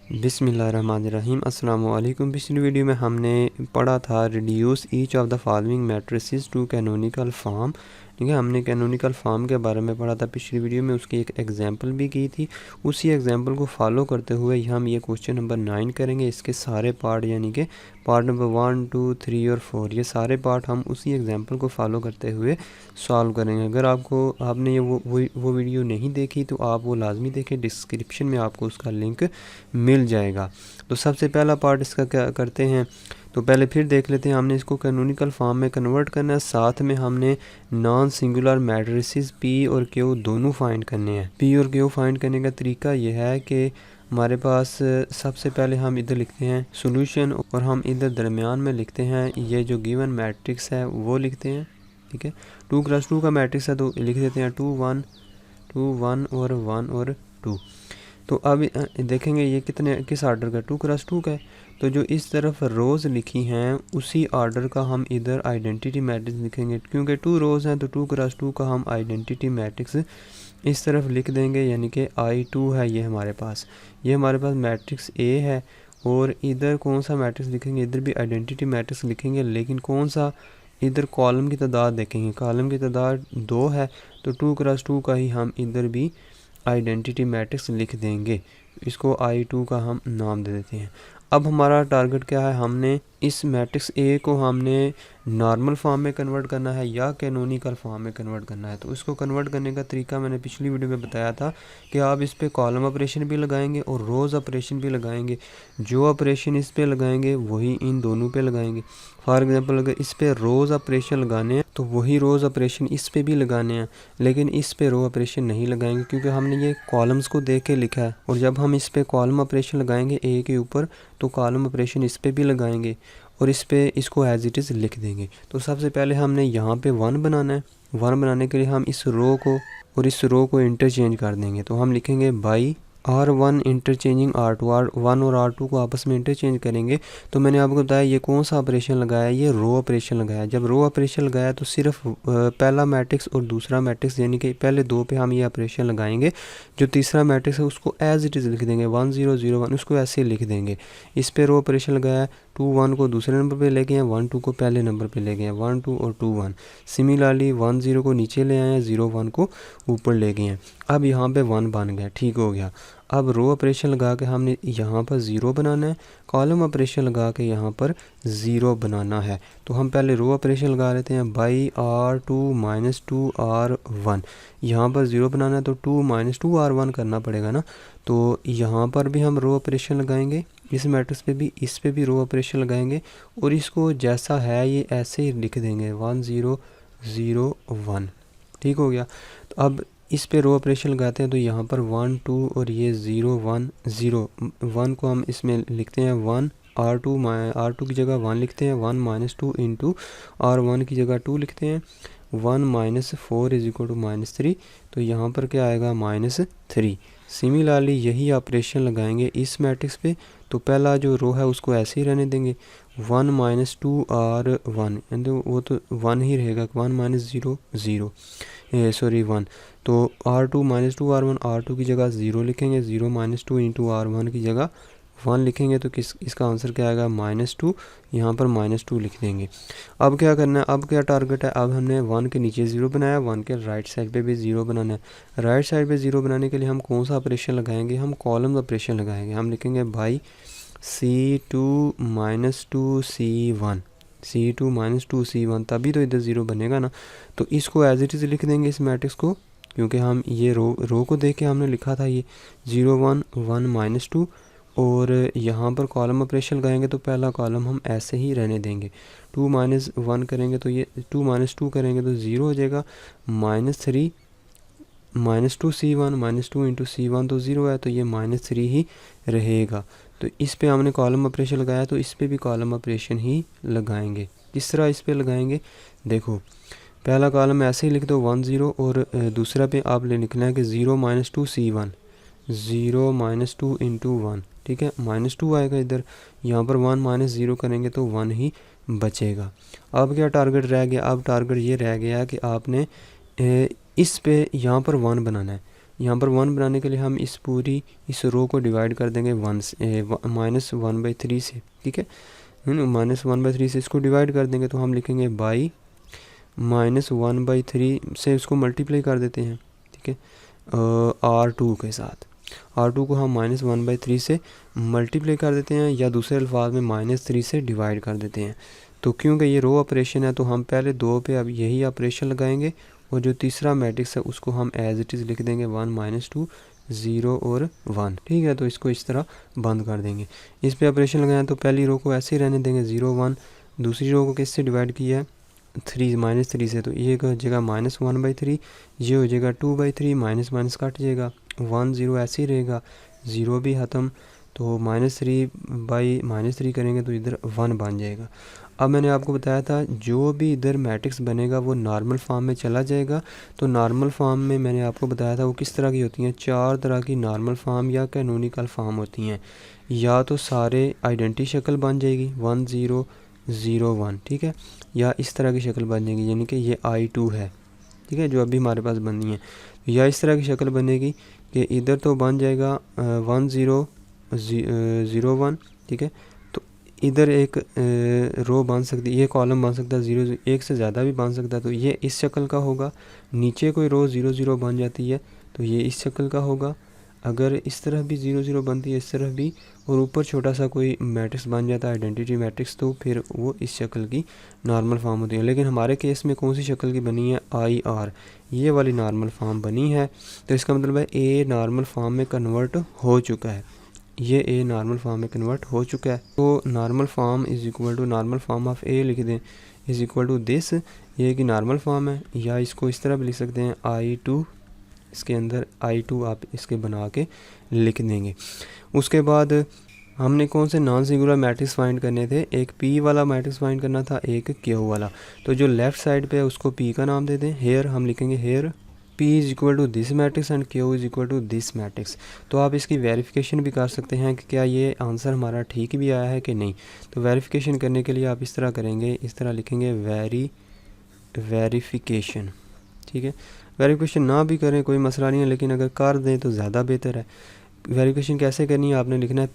बिस्मिल्लाहिर्रहमानिर्रहीम। अस्सलाम वालेकुम। पिछली वीडियो में हमने पढ़ा था reduce each of the following matrices to canonical form. ठीक है, हमने कैनोनिकल फॉर्म के बारे में पढ़ा था पिछली वीडियो में, उसकी एक एग्जांपल भी की थी। उसी एग्जांपल को फॉलो करते हुए हम ये क्वेश्चन नंबर 9 करेंगे। इसके सारे पार्ट यानी कि पार्ट नंबर 1, 2, 3 और 4 ये सारे पार्ट हम उसी एग्जांपल को फॉलो करते हुए सॉल्व करेंगे। अगर आपने ये वो वीडियो नहीं देखी तो आप वो लाजमी देखें, डिस्क्रिप्शन में आपको उसका लिंक मिल जाएगा। तो सबसे पहला पार्ट इसका क्या करते हैं, तो पहले फिर देख लेते हैं। हमने इसको कैनोनिकल फॉर्म में कन्वर्ट करना है, साथ में हमने नॉन सिंगुलर मैट्रिसेस पी और क्यू दोनों फाइंड करने हैं। पी और क्यू फाइंड करने का तरीका यह है कि हमारे पास सबसे पहले हम इधर लिखते हैं सॉल्यूशन और हम इधर दरमियान में लिखते हैं ये जो गिवन मैट्रिक्स है वो लिखते हैं। ठीक है, 2x2 का मैट्रिक्स है तो लिख देते हैं 2 1 2 1 और 1 और 2। तो अब देखेंगे ये किस आर्डर का, 2x2 का है। तो जो इस तरफ रोज़ लिखी हैं उसी आर्डर का हम इधर आइडेंटिटी मैट्रिक्स लिखेंगे। क्योंकि 2 रोज़ हैं तो 2x2 का हम आइडेंटिटी मैट्रिक्स इस तरफ लिख देंगे, यानी कि I2 है ये हमारे पास मैट्रिक्स A है। और इधर कौन सा मैट्रिक्स लिखेंगे, इधर भी आइडेंटिटी मैट्रिक्स लिखेंगे, लेकिन कौन सा, इधर कॉलम की तादाद देखेंगे, कॉलम की तादाद 2 है तो 2x2 का ही हम इधर भी आइडेंटिटी मैट्रिक्स लिख देंगे। इसको I2 का हम नाम दे देते हैं। अब हमारा टारगेट क्या है, हमने इस मैट्रिक्स A को हमने नॉर्मल फॉर्म में कन्वर्ट करना है या कैनोनिकल फॉर्म में कन्वर्ट करना है। तो इसको कन्वर्ट करने का तरीका मैंने पिछली वीडियो में बताया था कि आप इस पे कॉलम ऑपरेशन भी लगाएंगे और रोज़ ऑपरेशन भी लगाएंगे। जो ऑपरेशन इस पे लगाएंगे वही इन दोनों पे लगाएंगे। फॉर एग्जांपल अगर इस पे रोज़ ऑपरेशन लगाने हैं तो वही रोज़ ऑपरेशन इस पे भी लगाने हैं, लेकिन इस पे रो ऑपरेशन नहीं लगाएंगे क्योंकि हमने ये कॉलम्स को देख के लिखा है। और जब हम इस पे कॉलम ऑपरेशन लगाएंगे A के ऊपर तो कॉलम ऑपरेशन इस पे भी लगाएंगे और इस पे इसको एज इट इज़ लिख देंगे। तो सबसे पहले हमने यहाँ पे 1 बनाना है। 1 बनाने के लिए हम इस रो को और इस रो को इंटरचेंज कर देंगे। तो हम लिखेंगे by R1 interchanging R2, R1 और R2 को आपस में इंटरचेंज करेंगे। तो मैंने आपको बताया ये कौन सा ऑपरेशन लगाया, ये रो ऑपरेशन लगाया। जब रो ऑपरेशन लगाया तो सिर्फ पहला मैट्रिक्स और दूसरा मैट्रिक्स यानी कि पहले 2 पे हम ये ऑपरेशन लगाएंगे। जो तीसरा मैट्रिक्स है उसको एज इट इज़ लिख देंगे 1 0 0 1, उसको ऐसे लिख देंगे। इस पे रो ऑपरेशन लगाया, 2 1 को दूसरे नंबर पे ले गए हैं, 1 2 को पहले नंबर पे ले गए हैं, 1 2 और 2 1। सिमिलरली 1 0 को नीचे ले आए हैं, 0 1 को ऊपर ले गए हैं। अब यहाँ पे 1 बन गया, ठीक हो गया। अब रो ऑपरेशन लगा के हमने यहाँ पर 0 बनाना है, कॉलम ऑपरेशन लगा के यहाँ पर 0 बनाना है। तो हम पहले रो ऑपरेशन लगा लेते हैं बाई R2 माइनस 2 R1। यहाँ पर 0 बनाना है तो 2 माइनस 2 R1 करना पड़ेगा ना। तो यहाँ पर भी हम रो ऑपरेशन लगाएंगे, इस मैट्रिक्स पे भी, इस पे भी रो ऑपरेशन लगाएंगे और इसको जैसा है ये ऐसे ही लिख देंगे 1 0 0 1। ठीक हो गया। तो अब इस पे रो ऑपरेशन लगाते हैं तो यहाँ पर 1 2 और ये 0 1 0 1 को हम इसमें लिखते हैं 1, R2 की जगह 1 लिखते हैं, 1 माइनस 2 इंटू R1 की जगह 2 लिखते हैं, 1 minus 4 is equal to minus 3। तो यहाँ पर क्या आएगा -3। सिमिलरली यही ऑपरेशन लगाएंगे इस मैट्रिक्स पे। तो पहला जो रो है उसको ऐसे ही रहने देंगे, 1 माइनस 2 R1 यानी वो तो 1 ही रहेगा, 1 माइनस 0 0 1। तो R2 माइनस 2 R1, R2 की जगह 0 लिखेंगे, 0 माइनस 2 इंटू R1 की जगह 1 लिखेंगे। तो इसका आंसर क्या आएगा -2, यहाँ पर -2 लिख देंगे। अब क्या करना है, अब क्या टारगेट है, अब हमने 1 के नीचे 0 बनाया, 1 के राइट साइड पे भी 0 बनाना है। राइट साइड पे 0 बनाने के लिए हम कौन सा ऑपरेशन लगाएंगे, हम कॉलम ऑपरेशन लगाएंगे। हम लिखेंगे by C2 minus 2 C1, C2 minus 2 C1, तभी तो इधर 0 बनेगा ना। तो इसको एज इट इज़ लिख देंगे इस मैट्रिक्स को, क्योंकि हम ये रो को देख के हमने लिखा था ये 0 1 1 माइनस 2। और यहाँ पर कॉलम ऑपरेशन लगाएंगे तो पहला कॉलम हम ऐसे ही रहने देंगे। 2 माइनस 1 करेंगे तो ये 2 माइनस 2 करेंगे तो 0 हो जाएगा, -3 -2 C1 -2 इंटू C1 तो 0 है तो ये -3 ही रहेगा। तो इस पे हमने कॉलम ऑपरेशन लगाया तो इस पे भी कॉलम ऑपरेशन ही लगाएंगे। किस तरह इस पे लगाएंगे, देखो पहला कॉलम ऐसे ही लिख दो 1 0 और दूसरा पे आप लिखना है कि 0 माइनस 2 C1, 0 माइनस 2 इंटू 1। ठीक है, -2 आएगा इधर, यहाँ पर 1 माइनस 0 करेंगे तो 1 ही बचेगा। अब क्या टारगेट रह गया, अब टारगेट ये रह गया कि आपने इस पे यहाँ पर 1 बनाना है। यहाँ पर 1 बनाने के लिए हम इस रो को डिवाइड कर देंगे -1/3 से, ठीक है। -1/3 से इसको डिवाइड कर देंगे तो हम लिखेंगे बाई -1/3 से इसको मल्टीप्लाई कर देते हैं, ठीक है, R2 के साथ। R2 को हम -1/3 से मल्टीप्लाई कर देते हैं, या दूसरे अल्फाज में -3 से डिवाइड कर देते हैं। तो क्योंकि ये रो ऑपरेशन है तो हम पहले 2 पे अब यही ऑपरेशन लगाएंगे, और जो तीसरा मैट्रिक्स है उसको हम एज इट इज़ लिख देंगे 1 -2 0 और 1, ठीक है। तो इसको इस तरह बंद कर देंगे। इस पे ऑपरेशन लगाएं तो पहली रो को ऐसे ही रहने देंगे 0 1, दूसरी रो को किससे डिवाइड किया है -3 से, तो ये हो जाएगा -1/3, ये हो जाएगा 2/3, माइनस माइनस कट जाएगा, 1 0 ऐसे ही रहेगा, 0 भी ख़त्म, तो -3/-3 करेंगे तो इधर 1 बन जाएगा। अब मैंने आपको बताया था जो भी इधर मैट्रिक्स बनेगा वो नॉर्मल फॉर्म में चला जाएगा। तो नॉर्मल फॉर्म में मैंने आपको बताया था वो किस तरह की होती हैं, 4 तरह की नॉर्मल फॉर्म या कैनोनिकल फॉर्म होती हैं। या तो सारे आइडेंटिटी शक्ल बन जाएगी 1 0 0 1, ठीक है, या इस तरह की शक्ल बन जाएगी, यानी कि ये I2 है, ठीक है, जो अभी हमारे पास बनी है। या इस तरह की शक्ल बनेगी कि इधर तो बन जाएगा 1 0 0 1, ठीक है, तो इधर एक रो बन सकती है, ये कॉलम बन सकता है 0 1 से ज़्यादा भी बन सकता है, तो ये इस शक्ल का होगा। नीचे कोई रो 0 0 बन जाती है तो ये इस शक्ल का होगा। अगर इस तरफ भी 0 0 बनती है, इस तरफ भी, और ऊपर छोटा सा कोई मैट्रिक्स बन जाता है आइडेंटिटी मैट्रिक्स, तो फिर वो इस शक्ल की नॉर्मल फॉर्म होती है। लेकिन हमारे केस में कौन सी शक्ल की बनी है, IR, ये वाली नॉर्मल फॉर्म बनी है। तो इसका मतलब है A नॉर्मल फॉर्म में कन्वर्ट हो चुका है, ये A नॉर्मल फॉर्म में कन्वर्ट हो चुका है। तो normal form is equal to normal form of A लिख दें इज़ इक्वल टू दिस, ये की नॉर्मल फॉर्म है। या इसको इस तरह भी लिख सकते हैं I2, इसके अंदर I2 आप इसके बना के लिख देंगे। उसके बाद हमने कौन से नॉन सिंगुलर मैट्रिक्स फाइंड करने थे, एक P वाला मैट्रिक्स फाइंड करना था, एक Q वाला। तो जो लेफ़्ट साइड पे है उसको P का नाम दे दें, हेयर हम लिखेंगे here P is equal to this matrix and Q is equal to this matrix. तो आप इसकी वेरिफिकेशन भी कर सकते हैं कि क्या ये आंसर हमारा ठीक भी आया है कि नहीं। तो वेरिफिकेशन करने के लिए आप इस तरह करेंगे, इस तरह लिखेंगे वेरिफिकेशन, ठीक है। वेरिफिकेशन ना भी करें कोई मसला नहीं है, लेकिन अगर कर दें तो ज़्यादा बेहतर है। वेरिफिकेशन कैसे करनी है, आपने लिखना है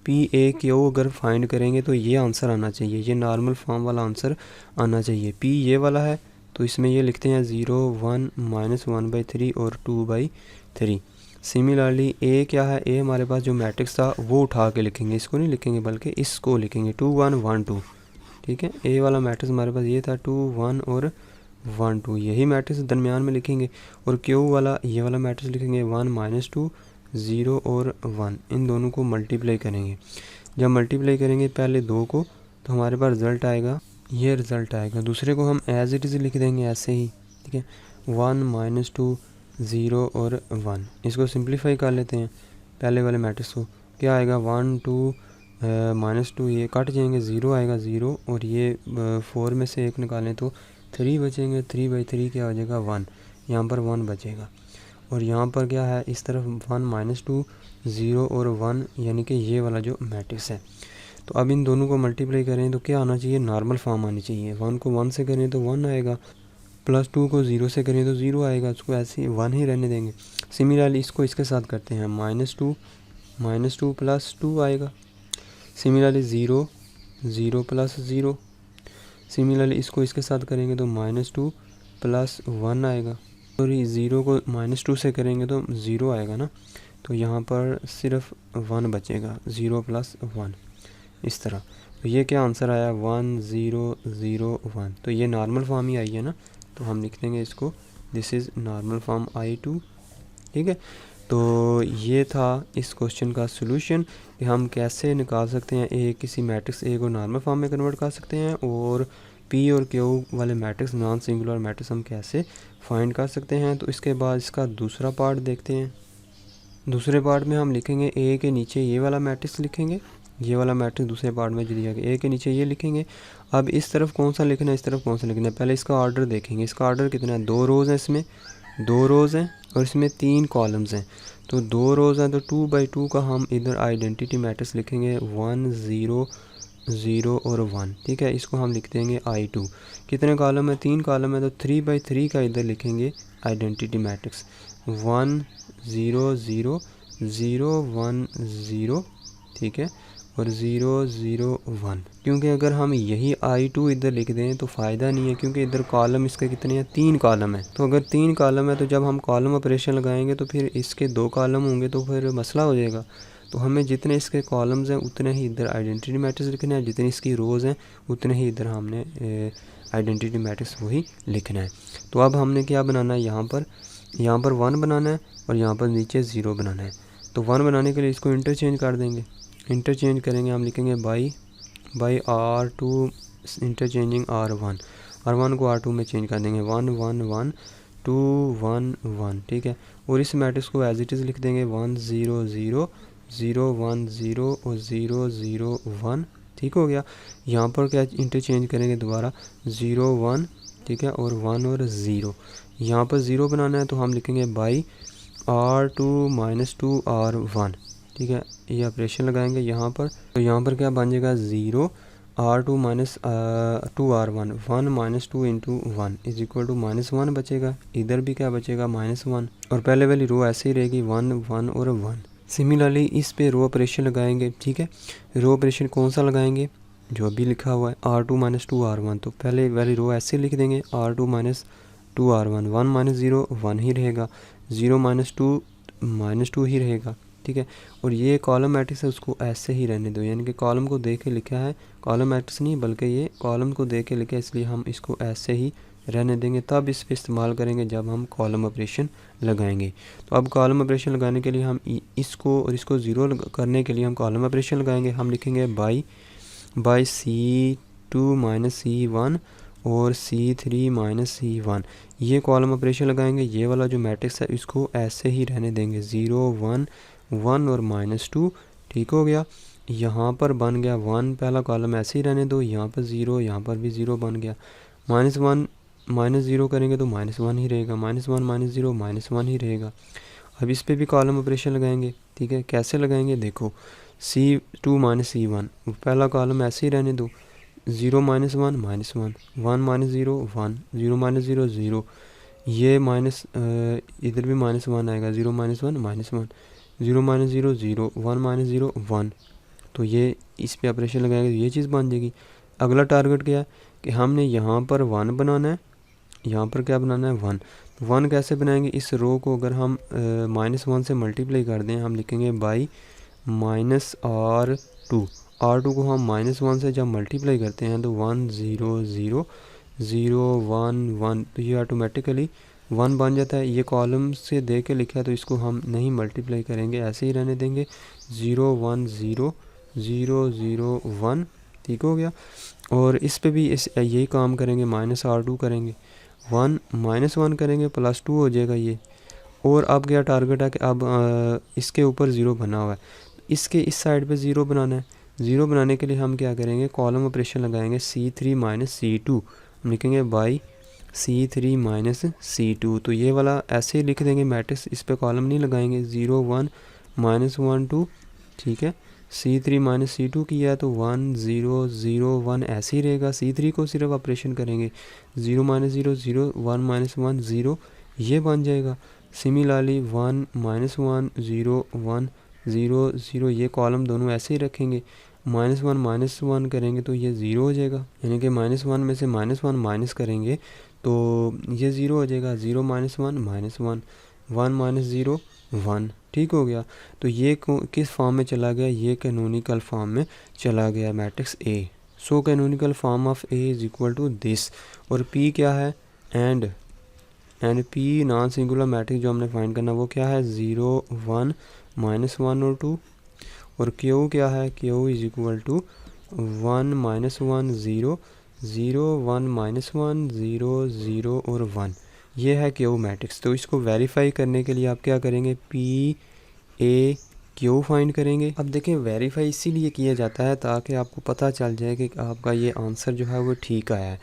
PAQ अगर फाइंड करेंगे तो ये आंसर आना चाहिए, ये नॉर्मल फॉर्म वाला आंसर आना चाहिए। P ये वाला है तो इसमें ये लिखते हैं 0 1 -1/3 और 2/3। सिमिलरली A क्या है, A हमारे पास जो मैट्रिक्स था वो उठा के लिखेंगे, इसको नहीं लिखेंगे बल्कि इसको लिखेंगे 2 1 1 2, ठीक है। A वाला मैट्रिक्स हमारे पास ये था 2 1 और 1 2, यही मैट्रिक्स दरमियान में लिखेंगे। और Q वाला ये वाला मैट्रिक्स लिखेंगे 1 -2 0 और 1, इन दोनों को मल्टीप्लाई करेंगे। जब मल्टीप्लाई करेंगे पहले 2 को तो हमारे पास रिज़ल्ट आएगा, ये रिज़ल्ट आएगा। दूसरे को हम एज इट इज़ लिख देंगे ऐसे ही, ठीक है, 1 -2 0 और 1। इसको सिंप्लीफाई कर लेते हैं पहले वाले मैट्रिक्स को, क्या आएगा 1 2 -2, ये कट जाएंगे, 0 आएगा 0, और ये 4 में से 1 निकालें तो 3 बचेंगे, 3/3 क्या हो जाएगा 1, यहाँ पर 1 बचेगा। और यहाँ पर क्या है, इस तरफ 1 -2 0 और 1, यानी कि ये वाला जो मैट्रिक्स है। तो अब इन दोनों को मल्टीप्लाई करें तो क्या आना चाहिए, नॉर्मल फॉर्म आनी चाहिए। 1 को 1 से करें तो 1 आएगा, +2 को 0 से करें तो 0 आएगा, उसको ऐसे ही 1 ही रहने देंगे। सिमिलरली इसको इसके साथ करते हैं, -2 + 2 आएगा। सिमिलरली 0 0 + 0। सिमिलरली इसको इसके साथ करेंगे तो -2 + 1 आएगा। और 0 को -2 से करेंगे तो 0 आएगा ना, तो यहाँ पर सिर्फ 1 बचेगा, 0 + 1, इस तरह। तो ये क्या आंसर आया, 1 0 0 1। तो ये नॉर्मल फॉर्म ही आई है ना, तो हम लिख देंगे इसको, this is normal form I2, ठीक है। तो ये था इस क्वेश्चन का सलूशन कि हम कैसे निकाल सकते हैं किसी मैट्रिक्स A को नॉर्मल फॉर्म में कन्वर्ट कर सकते हैं, और P और Q वाले मैट्रिक्स नॉन सिंगुलर मैट्रिक्स हम कैसे फाइंड कर सकते हैं। तो इसके बाद इसका दूसरा पार्ट देखते हैं। दूसरे पार्ट में हम लिखेंगे A के नीचे ये वाला मैट्रिक्स लिखेंगे, ये वाला मैट्रिक्स दूसरे पार्ट में जो दिया गया, A के नीचे ये लिखेंगे। अब इस तरफ कौन सा लिखना है, इस तरफ कौन सा लिखना है, पहले इसका ऑर्डर देखेंगे। इसका ऑर्डर कितना है, 2 रोज़ हैं, इसमें 2 रोज़ हैं और इसमें 3 कॉलम्स हैं। तो 2 रोज़ हैं तो 2/2 का हम इधर आइडेंटिटी मैट्रिक्स लिखेंगे 1 0 0 और 1, ठीक है। इसको हम लिख देंगे I2। कितने कॉलम है? 3 कॉलम है, तो 3/3 का इधर लिखेंगे आइडेंटिटी मैट्रिक्स 1 0 0 0 1 0, ठीक है, और 0 0 1। क्योंकि अगर हम यही I2 इधर लिख दें तो फ़ायदा नहीं है, क्योंकि इधर कॉलम इसके कितने हैं? 3 कॉलम है। तो अगर 3 कॉलम है तो जब हम कॉलम ऑपरेशन लगाएंगे तो फिर इसके 2 कॉलम होंगे, तो फिर मसला हो जाएगा। तो हमें जितने इसके कॉलम्स हैं उतने ही इधर आइडेंटिटी मैट्रिक्स लिखना है, जितनी इसकी रोज़ हैं उतने ही इधर हमने आइडेंटिटी मैट्रिक्स वही लिखना है। तो अब हमने क्या बनाना है? यहाँ पर 1 बनाना है और यहाँ पर नीचे 0 बनाना है। तो 1 बनाने के लिए इसको इंटरचेंज कर देंगे। इंटरचेंज करेंगे, हम लिखेंगे बाई R2 इंटरचेंजिंग R1 को R2 में चेंज कर देंगे 1 1 1 2 1 1, ठीक है। और इस मैट्रिक्स को एज इट इज़ लिख देंगे 1 0 0 0 1 0 और 0 0 1, ठीक हो गया। यहाँ पर क्या इंटरचेंज करेंगे? दोबारा 0 1, ठीक है, और 1 और 0। यहाँ पर 0 बनाना है तो हम लिखेंगे बाई R2 - 2 R1, ठीक है। ये ऑपरेशन लगाएंगे यहाँ पर, तो यहाँ पर क्या बन जाएगा? 0 R2 - 2 R1 1 - 2 × 1 is equal to -1 बचेगा। इधर भी क्या बचेगा? -1, और पहले वाली रो ऐसे ही रहेगी 1 1 और 1। सिमिलरली इस पे रो ऑपरेशन लगाएंगे, ठीक है। रो ऑपरेशन कौन सा लगाएंगे? जो अभी लिखा हुआ है R2 - 2 R1, तो पहले वाली रो ऐसे लिख देंगे R2 - 2 R1 1 - 0 1 ही रहेगा, 0 - 2 -2 ही रहेगा, ठीक है। और ये कॉलम मैट्रिक्स है, उसको ऐसे ही रहने दो, यानी कि कॉलम को देख के लिखा है, कॉलम मैट्रिक्स नहीं बल्कि ये कॉलम को देख के लिखा है, इसलिए हम इसको ऐसे ही रहने देंगे। तब इस पर इस्तेमाल करेंगे जब हम कॉलम ऑपरेशन लगाएंगे। तो अब कॉलम ऑपरेशन लगाने के लिए हम इसको और इसको 0 करने के लिए हम कॉलम ऑपरेशन लगाएंगे। हम लिखेंगे बाई C2 - C1 और C3 - C1। ये कॉलम ऑपरेशन लगाएंगे। ये वाला जो मैट्रिक्स है इसको ऐसे ही रहने देंगे 0 1 1 और -2, ठीक हो गया। यहाँ पर बन गया 1, पहला कॉलम ऐसे ही रहने दो, यहाँ पर 0, यहाँ पर भी 0 बन गया। -1 -0 करेंगे तो -1 ही रहेगा, -1 -0 -1 ही रहेगा। अब इस पे भी कॉलम ऑपरेशन लगाएंगे, ठीक है। कैसे लगाएंगे? देखो, C2 - C1, पहला कॉलम ऐसे ही रहने दो, 0 - 1 -1 1 -0 1 0 - 0 0, ये इधर भी -1 आएगा, 0 - 1 -1 0 - 0 0 1 - 0 1। तो ये इस पे ऑपरेशन लगाएंगे तो ये चीज़ बन जाएगी। अगला टारगेट क्या है कि हमने यहाँ पर 1 बनाना है, यहाँ पर क्या बनाना है? 1। 1 कैसे बनाएंगे? इस रो को अगर हम -1 से मल्टीप्लाई कर दें, हम लिखेंगे बाई -R2 को हम -1 से जब मल्टीप्लाई करते हैं तो 1 0 0 0 1 1, तो ये ऑटोमेटिकली 1 बन जाता है। ये कॉलम से दे के लिखा है तो इसको हम नहीं मल्टीप्लाई करेंगे, ऐसे ही रहने देंगे 0 1 0 0 0 1, ठीक हो गया। और इस पे भी यही काम करेंगे, -R2 करेंगे, 1 -1 करेंगे, +2 हो जाएगा ये। और अब क्या टारगेट है कि अब इसके ऊपर 0 बना हुआ है, इसके इस साइड पे 0 बनाना है। 0 बनाने के लिए हम क्या करेंगे? कॉलम ऑपरेशन लगाएंगे C3 - C2, हम लिखेंगे बाई C3 - C2। तो ये वाला ऐसे ही लिख देंगे मैट्रिक्स, इस पे कॉलम नहीं लगाएंगे, 0 1 -1 2, ठीक है। C3 - C2 किया तो 1 0 0 1 ऐसे ही रहेगा। C3 को सिर्फ ऑपरेशन करेंगे, 0 - 0 0 1 - 1 0, ये बन जाएगा। सिमिलरली 1 - 1 0 1 0 0, ये कॉलम दोनों ऐसे ही रखेंगे। -1 -1 करेंगे तो ये 0 हो जाएगा, यानी कि -1 में से -1 माइनस करेंगे तो ये 0 हो जाएगा। 0 - 1 -1 1 - 0 1, ठीक हो गया। तो ये किस फॉर्म में चला गया? ये कैनोनिकल फॉर्म में चला गया matrix A। So canonical form of A is equal to this. और P क्या है? And P non singular matrix जो हमने फाइंड करना वो क्या है? 0 1 -1 और 2। और Q क्या है? Q इज इक्वल टू 1 - 1 0 0 1 -1 0 0 और 1। ये है Q मैट्रिक्स। तो इसको वेरीफाई करने के लिए आप क्या करेंगे? P A Q फाइंड करेंगे। अब देखें, वेरीफाई इसीलिए किया जाता है ताकि आपको पता चल जाए कि आपका ये आंसर जो है वो ठीक आया है,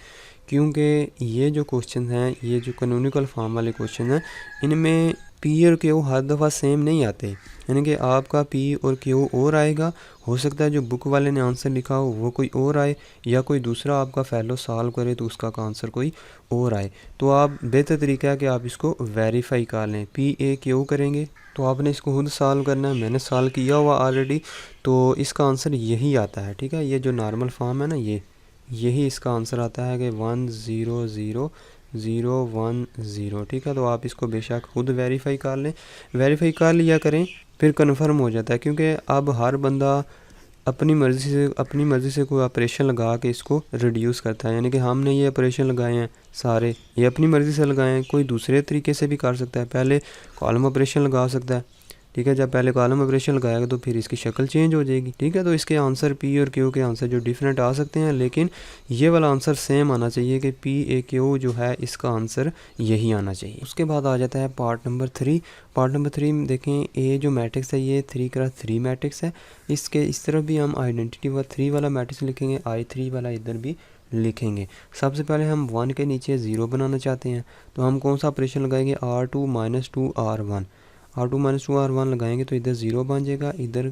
क्योंकि ये जो क्वेश्चन हैं, ये जो कैनोनिकल फॉर्म वाले क्वेश्चन हैं, इनमें पी और क्यू हर दफ़ा सेम नहीं आते, यानी कि आपका पी और क्यू और आएगा, हो सकता है जो बुक वाले ने आंसर लिखा हो वो कोई और आए, या कोई दूसरा आपका फेलो सॉल्व करे तो उसका आंसर कोई और आए। तो आप बेहतर तरीका है कि आप इसको वेरीफाई कर लें। पी ए क्यू करेंगे तो आपने इसको खुद सॉल्व करना है, मैंने सॉल्व किया हुआ ऑलरेडी, तो इसका आंसर यही आता है। ठीक है, ये जो नॉर्मल फॉर्म है ना, यही इसका आंसर आता है कि 100,010। ठीक है, तो आप इसको बेशक खुद वेरीफाई कर लें, वेरीफाई कर लिया करें, फिर कन्फर्म हो जाता है। क्योंकि अब हर बंदा अपनी मर्ज़ी से कोई ऑपरेशन लगा के इसको रिड्यूस करता है, यानी कि हमने ये ऑपरेशन लगाए हैं सारे, ये अपनी मर्ज़ी से लगाए हैं, कोई दूसरे तरीके से भी कर सकता है। पहले कॉलम ऑपरेशन लगा सकता है, ठीक है, जब पहले कॉलम ऑपरेशन लगाएगा तो फिर इसकी शक्ल चेंज हो जाएगी। ठीक है, तो इसके आंसर पी और क्यू के आंसर जो डिफरेंट आ सकते हैं, लेकिन ये वाला आंसर सेम आना चाहिए कि पी ए क्यू जो है इसका आंसर यही आना चाहिए। उसके बाद आ जाता है पार्ट नंबर 3। पार्ट नंबर 3 में देखें, ए जो मैट्रिक्स है ये 3x3 मैट्रिक्स है, इसके इस तरफ भी हम आइडेंटिटी 3 वाला मैट्रिक्स लिखेंगे, I3 वाला इधर भी लिखेंगे। सबसे पहले हम 1 के नीचे 0 बनाना चाहते हैं, तो हम कौन सा ऑपरेशन लगाएंगे, R2 - 2R1। R2 - 2R1 लगाएंगे तो इधर 0 बन जाएगा, इधर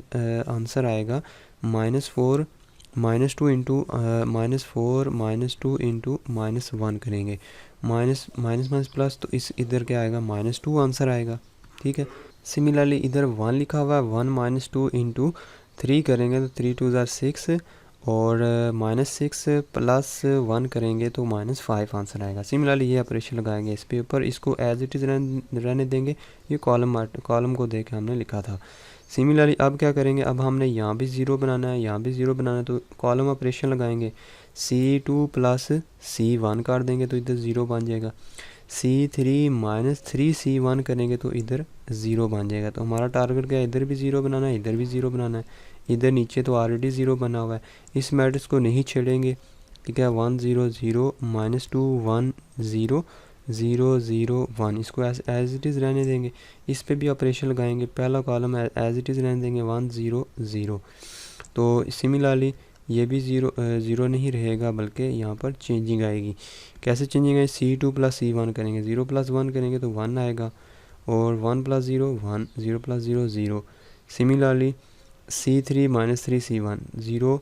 आंसर आएगा -4 - 2 इंटू -4 - 2 इंटू -1 करेंगे, माइनस माइनस माइनस प्लस, तो इस इधर क्या आएगा -2 आंसर आएगा। ठीक है, सिमिलरली इधर 1 लिखा हुआ है, 1 - 2 इंटू 3 करेंगे तो 3 2 ज़ार 6, और -6 प्लस 1 करेंगे तो -5 आंसर आएगा। सिमिलरली ये ऑपरेशन लगाएंगे इस पे ऊपर, इसको एज इट इज़ रहने देंगे, ये कॉलम को देख के हमने लिखा था। सिमिलरली अब क्या करेंगे, अब हमने यहाँ भी 0 बनाना है, यहाँ भी 0 बनाना है, तो कॉलम ऑपरेशन लगाएंगे, C2 प्लस C1 कर देंगे तो इधर 0 बन जाएगा, C3 - 3C1 करेंगे तो इधर 0 बन जाएगा। तो हमारा टारगेट क्या है, इधर भी 0 बनाना है, इधर भी 0 बनाना है, इधर नीचे तो ऑलरेडी 0 बना हुआ है, इस मैट्रिक्स को नहीं छेड़ेंगे। ठीक है, 1 0 0 -2 1 0 0 0 1, इसको एज इट इज़ रहने देंगे, इस पे भी ऑपरेशन लगाएंगे, पहला कॉलम एज इट इज़ रहने देंगे 1 0 0। तो सिमिलरली ये भी 0 नहीं रहेगा, बल्कि यहाँ पर चेंजिंग आएगी। कैसे चेंजिंग आएगी, C2 प्लस C1 करेंगे, 0 प्लस 1 करेंगे तो 1 आएगा, और 1 plus 0 1, 0 plus 0 0। Similarly C3 - 3C1, 0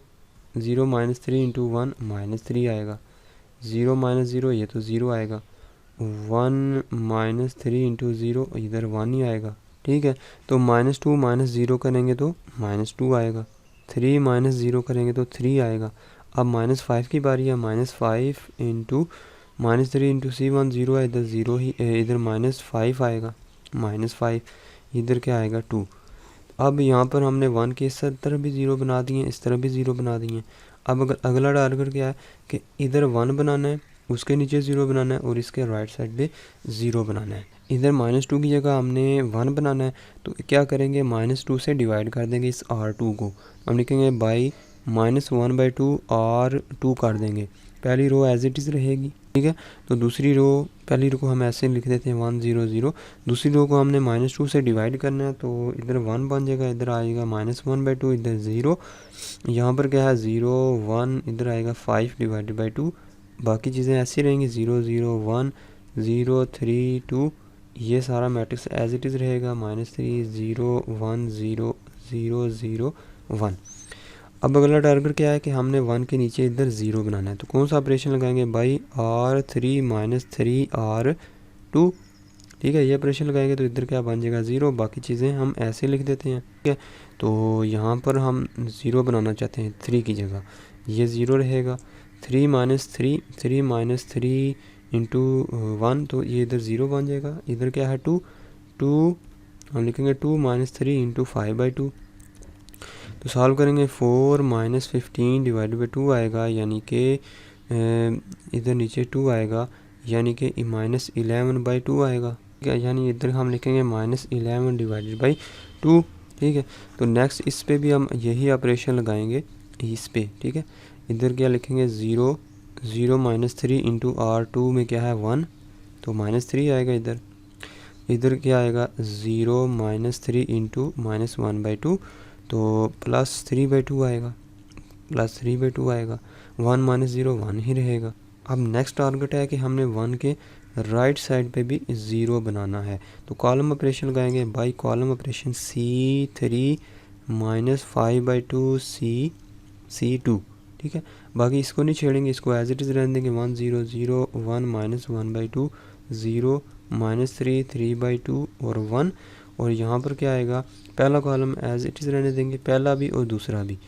0 - 3 into 1 -3 आएगा, 0 - 0 ये तो 0 आएगा, 1 - 3 इंटू 0 इधर 1 ही आएगा। ठीक है, तो -2 - 0 करेंगे तो -2 आएगा, 3 - 0 करेंगे तो 3 आएगा। अब -5 की बारी है, -5 इंटू -3 इंटू C1 0 है, इधर 0 ही, इधर -5 आएगा, -5 इधर क्या आएगा 2। अब यहाँ पर हमने 1 के इस तरफ भी 0 बना दिए, इस तरफ भी 0 बना दिए। अब अगला टारगेट क्या है कि इधर 1 बनाना है, उसके नीचे 0 बनाना है, और इसके राइट साइड पे 0 बनाना है। इधर -2 की जगह हमने 1 बनाना है, तो क्या करेंगे, -2 से डिवाइड कर देंगे इस R2 को, हम लिखेंगे बाई -1/2 R2 कर देंगे, पहली रो एज इट इज़ रहेगी। ठीक है, तो दूसरी रो, पहली रो को हम ऐसे लिख देते हैं 1 0 0, दूसरी रो को हमने -2 से डिवाइड करना है, तो इधर 1 बन जाएगा, इधर आएगा -1/2, इधर 0, यहाँ पर क्या है 0 1, इधर आएगा 5 डिवाइडेड बाई 2, बाकी चीज़ें ऐसी रहेंगी 0 0 1 0 3 2, ये सारा मैट्रिक्स एज इट इज़ रहेगा, -3 0 1 0 0 0 1। अब अगला टारगेट क्या है कि हमने 1 के नीचे इधर 0 बनाना है, तो कौन सा ऑपरेशन लगाएंगे, बाई R3 - 3 R2। ठीक है, ये ऑपरेशन लगाएंगे तो इधर क्या बन जाएगा 0, बाकी चीज़ें हम ऐसे लिख देते हैं। ठीक है, तो यहाँ पर हम 0 बनाना चाहते हैं 3 की जगह, ये 0 रहेगा, 3 - 3 इंटू 1, तो ये इधर 0 बन जाएगा, इधर क्या है 2 हम लिखेंगे 2 - 3 इंटू 5/2, तो सॉल्व करेंगे 4 - 15 डिवाइडेड बाई 2 आएगा, यानी कि इधर नीचे 2 आएगा, यानी कि -11/2 आएगा। ठीक है, यानी इधर हम लिखेंगे -11 डिवाइडेड बाई 2। ठीक है, तो नेक्स्ट इस पे भी हम यही ऑपरेशन लगाएंगे इस पे। ठीक है, इधर क्या लिखेंगे 0 0 - 3 इंटू R2 में क्या है 1, तो -3 आएगा, इधर क्या आएगा 0 - 3 इंटू -1/2, तो +3/2 आएगा, +3/2 आएगा, 1 - 0 1 ही रहेगा। अब नेक्स्ट टारगेट है कि हमने 1 के राइट साइड पे भी 0 बनाना है। तो कॉलम ऑपरेशन लगाएंगे, by column operation C3 - 5/2 C2, ठीक है। बाकी इसको नहीं छेड़ेंगे, इसको एज इट इज़ रहने देंगे। 1 0 0 1 - 1/2 0 -3 3/2 और 1। और यहाँ पर क्या आएगा, पहला कॉलम एज इट इज़ रहने देंगे, पहला भी और दूसरा भी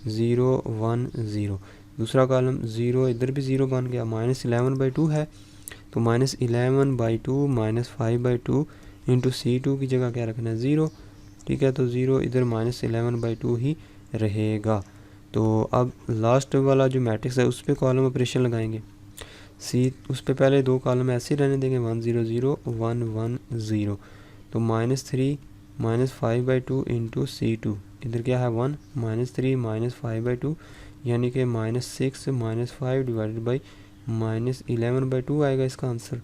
0 1 0। दूसरा कॉलम 0, इधर भी 0 बन गया। -11/2 है तो -11/2 -5/2 इंटू C2 की जगह क्या रखना है 0, ठीक है। तो 0 इधर -11/2 ही रहेगा। तो अब लास्ट वाला जो मैट्रिक्स है उस पर कॉलम ऑपरेशन लगाएंगे। उस पर पहले 2 कॉलम ऐसे ही रहने देंगे, 1 0 0 1 1 0। तो -3 -5/2 इंटू C2, इधर क्या है 1 -3 -5/2 यानी कि -6 -5 डिवाइडेड बाई -11/2 आएगा इसका आंसर।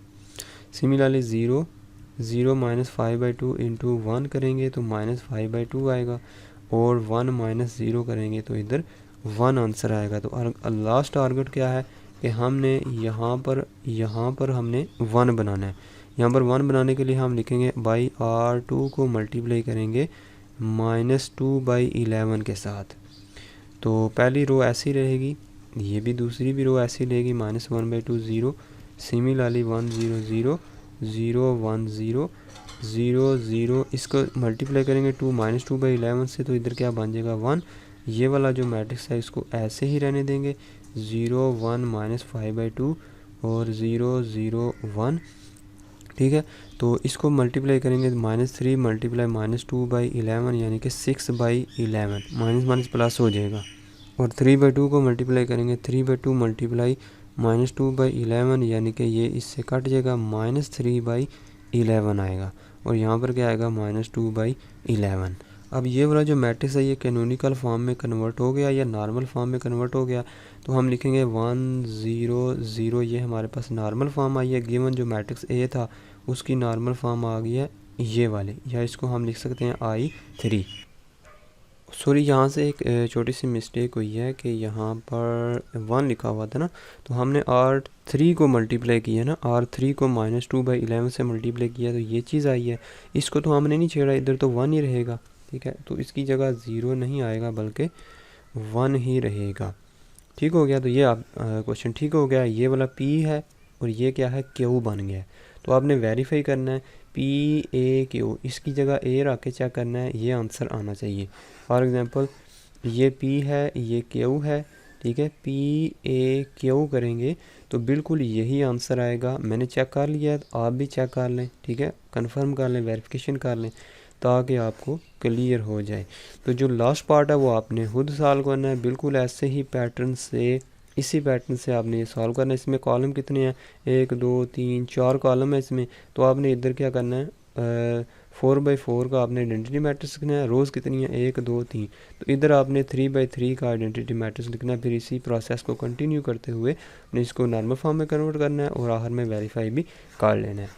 सिमिलरली 0 0 -5/2 इंटू 1 करेंगे तो -5/2 आएगा, और 1 - 0 करेंगे तो इधर 1 आंसर आएगा। तो लास्ट टारगेट क्या है कि हमने यहाँ पर हमने 1 बनाना है। यहाँ पर 1 बनाने के लिए हम लिखेंगे बाई R2 को मल्टीप्लाई करेंगे -2/11 के साथ। तो पहली रो ऐसी रहेगी, ये भी दूसरी भी रो ऐसी रहेगी, -1/2 0। सिमिलरली 1 0 0 0 1 0 0 0, इसको मल्टीप्लाई करेंगे 2 -2/11 से, तो इधर क्या बन जाएगा 1। ये वाला जो मैट्रिक्स है इसको ऐसे ही रहने देंगे, 0 1 -5/2 और 0 0 1, ठीक है। तो इसको मल्टीप्लाई करेंगे -3 मल्टीप्लाई -2/11 यानी कि 6/11, माइनस माइनस प्लस हो जाएगा। और 3/2 को मल्टीप्लाई करेंगे, 3/2 मल्टीप्लाई -2/11 यानी कि ये इससे कट जाएगा, -3/11 आएगा। और यहाँ पर क्या आएगा -2/11। अब ये वाला जो मैट्रिक्स है ये कैनोनिकल फॉर्म में कन्वर्ट हो गया या नॉर्मल फॉर्म में कन्वर्ट हो गया। तो हम लिखेंगे 1 0 0, ये हमारे पास नॉर्मल फॉर्म आई है। गिवन जो मैट्रिक्स ए था उसकी नॉर्मल फॉर्म आ गई है ये वाले, या इसको हम लिख सकते हैं I3। सॉरी, यहाँ से एक छोटी सी मिस्टेक हुई है कि यहाँ पर 1 लिखा हुआ था ना, तो हमने R3 को मल्टीप्लाई किया ना, R3 को -2/11 से मल्टीप्लाई किया, तो ये चीज़ आई है। इसको तो हमने नहीं छेड़ा, इधर तो 1 ही रहेगा, ठीक है। तो इसकी जगह 0 नहीं आएगा बल्कि 1 ही रहेगा, ठीक हो गया। तो ये आप क्वेश्चन ठीक हो गया। ये वाला P है और ये क्या है Q बन गया है। तो आपने वेरीफाई करना है PAQ, इसकी जगह A रख के चेक करना है, ये आंसर आना चाहिए। फॉर एग्ज़ाम्पल ये P है, ये Q है, ठीक है। PAQ करेंगे तो बिल्कुल यही आंसर आएगा। मैंने चेक कर लिया है, तो आप भी चेक कर लें, ठीक है, कंफर्म कर लें, वेरिफिकेशन कर लें ताकि आपको क्लियर हो जाए। तो जो लास्ट पार्ट है वो आपने खुद सॉल्व करना है, बिल्कुल ऐसे ही पैटर्न से, इसी पैटर्न से आपने ये सॉल्व करना है। इसमें कॉलम कितने हैं, 1 2 3 4 कॉलम है इसमें। तो आपने इधर क्या करना है, 4/4 का आपने आइडेंटिटी मैट्रिक्स लिखना है। रोज़ कितनी है, 1 2 3, तो इधर आपने 3/3 का आइडेंटिटी मैट्रिक्स लिखना है। फिर इसी प्रोसेस को कंटिन्यू करते हुए अपने इसको नॉर्मल फॉर्म में कन्वर्ट करना है और आखिर में वेरीफाई भी कर लेना है।